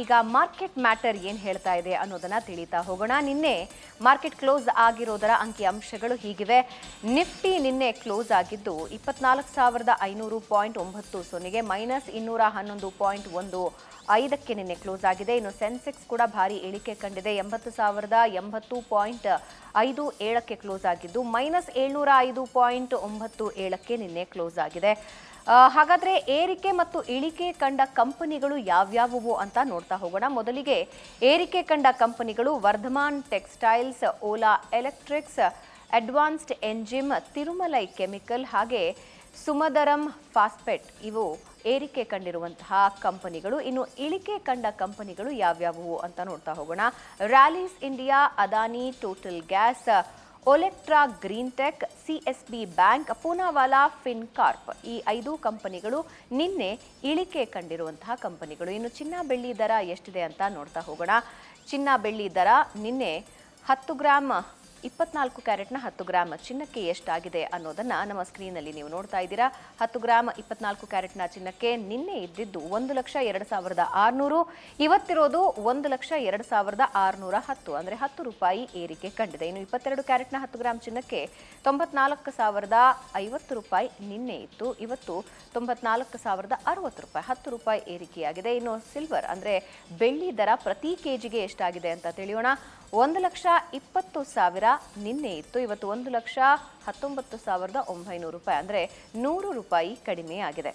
ಈಗ market matter ಏನು ಹೇಳ್ತಾ ಇದೆ ಅನ್ನೋದನ್ನ ತಿಳಿತಾ ಹೋಗೋಣ. ನಿನ್ನೆ ಮಾರ್ಕೆಟ್ ಕ್ಲೋಸ್ ಆಗಿರೋದರ ಅಂಕಿಅಂಶಗಳು ಹೀಗಿವೆ. ನಿಫ್ಟಿ ನಿನ್ನೆ ಕ್ಲೋಸ್ ಆಗಿದ್ದು 24,500.90 ಮೈನಸ್ 211.15ಕ್ಕೆ ನಿನ್ನೆ ಕ್ಲೋಸ್ ಆಗಿದೆ. ಇನ್ನು ಸೆನ್ಸೆಕ್ಸ್ ಕೂಡ ಭಾರಿ ಇಳಿಕೆ ಕಂಡಿದೆ. 80,080.57ಕ್ಕೆ ಕ್ಲೋಸ್ ಆಗಿದ್ದು ಮೈನಸ್ 705.97ಕ್ಕೆ ನಿನ್ನೆ ಕ್ಲೋಸ್ ಆಗಿದೆ. ಹಾಗಾದ್ರೆ ಏರಿಕೆ ಮತ್ತು ಇಳಿಕೆ ಕಂಡ ಕಂಪನಿಗಳು ಯಾವ್ಯಾವುವು ಅಂತ ನೋಡ್ತಾ ಹೋಗೋಣ. ಮೊದಲಿಗೆ ಏರಿಕೆ ಕಂಡ ಕಂಪನಿಗಳು Vardhman textiles, Ola electrics, advanced ಎಂಜಿಮ್, ತಿರುಮಲೈ ಕೆಮಿಕಲ್ ಹಾಗೆ ಸುಮದರಂ ಫಾಸ್ಪೆಟ್ ಇವು ಏರಿಕೆ ಕಂಡಿರುವಂತಹ ಕಂಪನಿಗಳು. ಇನ್ನು ಇಳಿಕೆ ಕಂಡ ಕಂಪನಿಗಳು ಯಾವ್ಯಾವುವು ಅಂತ ನೋಡ್ತಾ ಹೋಗೋಣ. Rallies India, Adani total gas, Olectra green tech, CSB bank, Poonawalla Fincorp ಈ 5 ಕಂಪನಿಗಳು ನಿನ್ನೆ ಇಳಿಕೆ ಕಂಡಿರುವಂತಹ ಕಂಪನಿಗಳು. ಇನ್ನು ಚಿನ್ನ ಬೆಳ್ಳಿ ದರ ಎಷ್ಟಿದೆ ಅಂತ ನೋಡ್ತಾ ಹೋಗೋಣ. ಚಿನ್ನ ಬೆಳ್ಳಿ ದರ ನಿನ್ನೆ 10 ಗ್ರಾಮ್ 24 ಕ್ಯಾರೆಟ್ನ 10 ಗ್ರಾಮ್ ಚಿನ್ನಕ್ಕೆ ಎಷ್ಟಾಗಿದೆ ಅನ್ನೋದನ್ನ ನಮ್ಮ ಸ್ಕ್ರೀನಲ್ಲಿ ನೀವು ನೋಡ್ತಾ ಇದ್ದೀರಾ. 10 ಗ್ರಾಮ್ 24 ಕ್ಯಾರೆಟ್ನ ಚಿನ್ನಕ್ಕೆ ನಿನ್ನೆ ಇದ್ದಿದ್ದು 1,02,600, ಇವತ್ತಿರೋದು 1,02,610 ಅಂದರೆ 10 ರೂಪಾಯಿ ಏರಿಕೆ ಕಂಡಿದೆ. ಇನ್ನು 22 ಕ್ಯಾರೆಟ್ನ 10 ಗ್ರಾಮ್ ಚಿನ್ನಕ್ಕೆ 94,050 ರೂಪಾಯಿ ನಿನ್ನೆ ಇತ್ತು, ಇವತ್ತು 94,060 ರೂಪಾಯಿ, 10 ರೂಪಾಯಿ ಏರಿಕೆಯಾಗಿದೆ. ಇನ್ನು ಸಿಲ್ವರ್ ಅಂದರೆ ಬೆಳ್ಳಿ ದರ ಪ್ರತಿ ಕೆಜಿಗೆ ಎಷ್ಟಾಗಿದೆ ಅಂತ ತಿಳಿಯೋಣ. 1,20,000 ನಿನ್ನೆ ಇತ್ತು, ಇವತ್ತು 1,19,900 ರೂಪಾಯಿ ಅಂದರೆ 100 ರೂಪಾಯಿ ಕಡಿಮೆ ಆಗಿದೆ.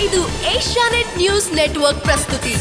ಇದು ಏಷ್ಯಾನೆಟ್ ನ್ಯೂಸ್ ನೆಟ್ವರ್ಕ್ ಪ್ರಸ್ತುತಿ.